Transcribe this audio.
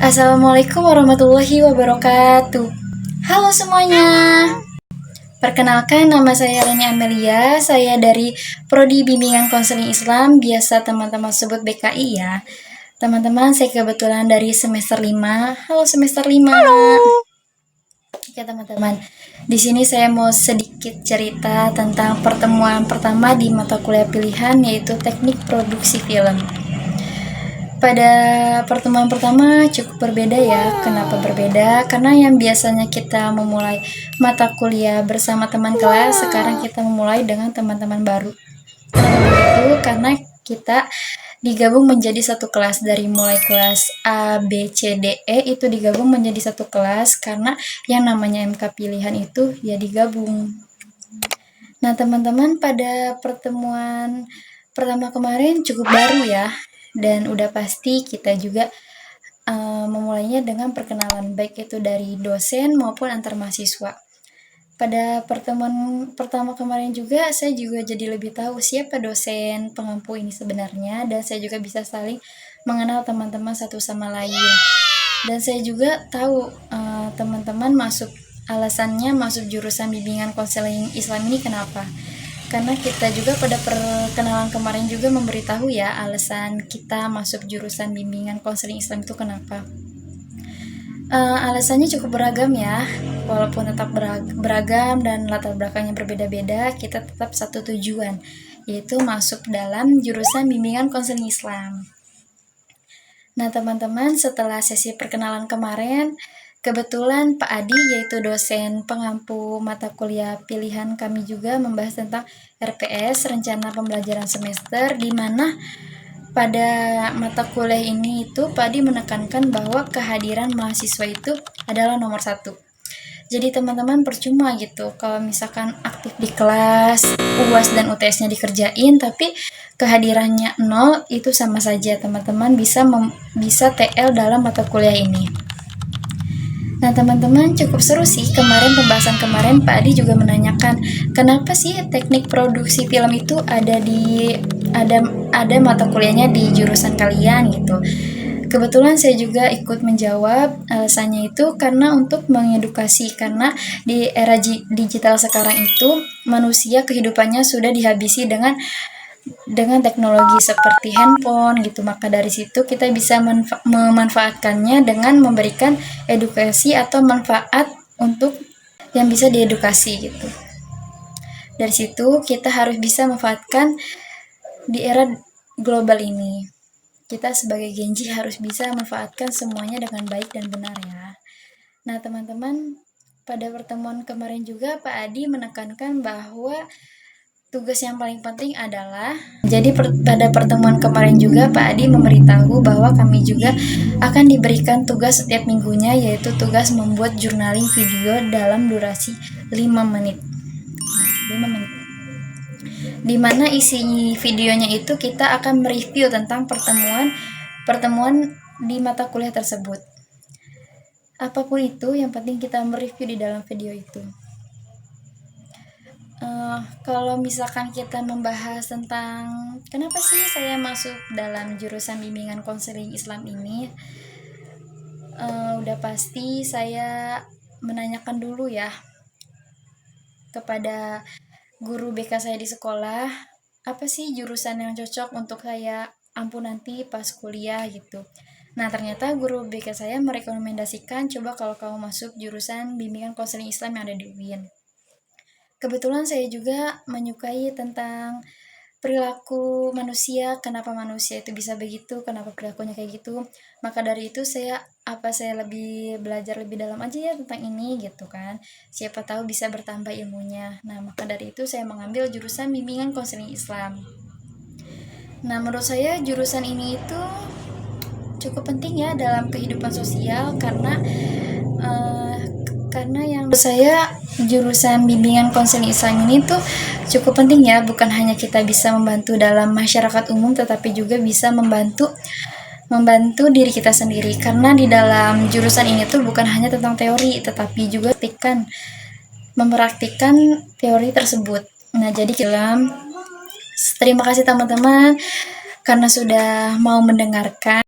Assalamualaikum warahmatullahi wabarakatuh. Halo semuanya. Perkenalkan, nama saya Reni Amelia. Saya dari Prodi Bimbingan Konseling Islam, biasa teman-teman sebut BKI ya. Teman-teman, saya kebetulan dari semester 5. Halo semester 5. Halo. Oke teman-teman, di sini saya mau sedikit cerita tentang pertemuan pertama di mata kuliah pilihan, yaitu Teknik Produksi Film. Pada pertemuan pertama cukup berbeda ya. Kenapa berbeda? Karena yang biasanya kita memulai mata kuliah bersama teman kelas, sekarang kita memulai dengan teman-teman baru. Kenapa begitu? Karena kita digabung menjadi satu kelas, dari mulai kelas A, B, C, D, E itu digabung menjadi satu kelas karena yang namanya MK pilihan itu ya digabung. Nah teman-teman, pada pertemuan pertama kemarin cukup baru ya, dan udah pasti kita juga memulainya dengan perkenalan, baik itu dari dosen maupun antar mahasiswa. Pada pertemuan pertama kemarin juga saya juga jadi lebih tahu siapa dosen pengampu ini sebenarnya, dan saya juga bisa saling mengenal teman-teman satu sama lain. Dan saya juga tahu teman-teman alasannya masuk jurusan bimbingan konseling Islam ini kenapa. Karena kita juga pada perkenalan kemarin juga memberitahu ya alasan kita masuk jurusan bimbingan konseling Islam itu kenapa. Alasannya cukup beragam ya, walaupun tetap beragam dan latar belakangnya berbeda-beda, kita tetap satu tujuan, yaitu masuk dalam jurusan bimbingan konseling Islam. Nah teman-teman, setelah sesi perkenalan kemarin, kebetulan Pak Adi, yaitu dosen pengampu mata kuliah pilihan kami, juga membahas tentang RPS, rencana pembelajaran semester, di mana pada mata kuliah ini itu Pak Adi menekankan bahwa kehadiran mahasiswa itu adalah nomor satu. Jadi teman-teman percuma gitu kalau misalkan aktif di kelas, UAS dan UTS-nya dikerjain, tapi kehadirannya nol, itu sama saja teman-teman bisa TL dalam mata kuliah ini. Nah teman-teman, cukup seru sih kemarin pembahasan kemarin. Pak Adi juga menanyakan kenapa sih teknik produksi film itu ada mata kuliahnya di jurusan kalian gitu. Kebetulan saya juga ikut menjawab. Alasannya itu karena untuk mengedukasi, karena di era digital sekarang itu manusia kehidupannya sudah dihabisi dengan teknologi seperti handphone gitu. Maka dari situ kita bisa memanfaatkannya dengan memberikan edukasi atau manfaat untuk yang bisa diedukasi gitu. Dari situ kita harus bisa memanfaatkan di era global ini. Kita sebagai Genji harus bisa memanfaatkan semuanya dengan baik dan benar ya. Nah teman-teman, pada pertemuan kemarin juga Pak Adi menekankan bahwa tugas yang paling penting adalah, jadi pada pertemuan kemarin juga Pak Adi memberitahu bahwa kami juga akan diberikan tugas setiap minggunya, yaitu tugas membuat journaling video dalam durasi 5 menit. 5 menit. Dimana isi videonya itu kita akan mereview tentang pertemuan di mata kuliah tersebut. Apapun itu, yang penting kita mereview di dalam video itu. Kalau misalkan kita membahas tentang kenapa sih saya masuk dalam jurusan bimbingan konseling Islam ini, udah pasti saya menanyakan dulu ya kepada guru BK saya di sekolah, apa sih jurusan yang cocok untuk saya ampu nanti pas kuliah gitu. Nah ternyata guru BK saya merekomendasikan, coba kalau kamu masuk jurusan bimbingan konseling Islam yang ada di UIN. Kebetulan saya juga menyukai tentang perilaku manusia, kenapa manusia itu bisa begitu, kenapa perilakunya kayak gitu. Maka dari itu saya lebih belajar lebih dalam aja ya tentang ini gitu kan. Siapa tahu bisa bertambah ilmunya. Nah, maka dari itu saya mengambil jurusan bimbingan konseling Islam. Nah, menurut saya jurusan ini itu cukup penting ya dalam kehidupan sosial, karena yang menurut saya jurusan bimbingan konseling Islam ini tuh cukup penting ya, bukan hanya kita bisa membantu dalam masyarakat umum, tetapi juga bisa membantu diri kita sendiri, karena di dalam jurusan ini tuh bukan hanya tentang teori, tetapi juga mempraktikkan teori tersebut. Nah jadi terima kasih teman-teman karena sudah mau mendengarkan.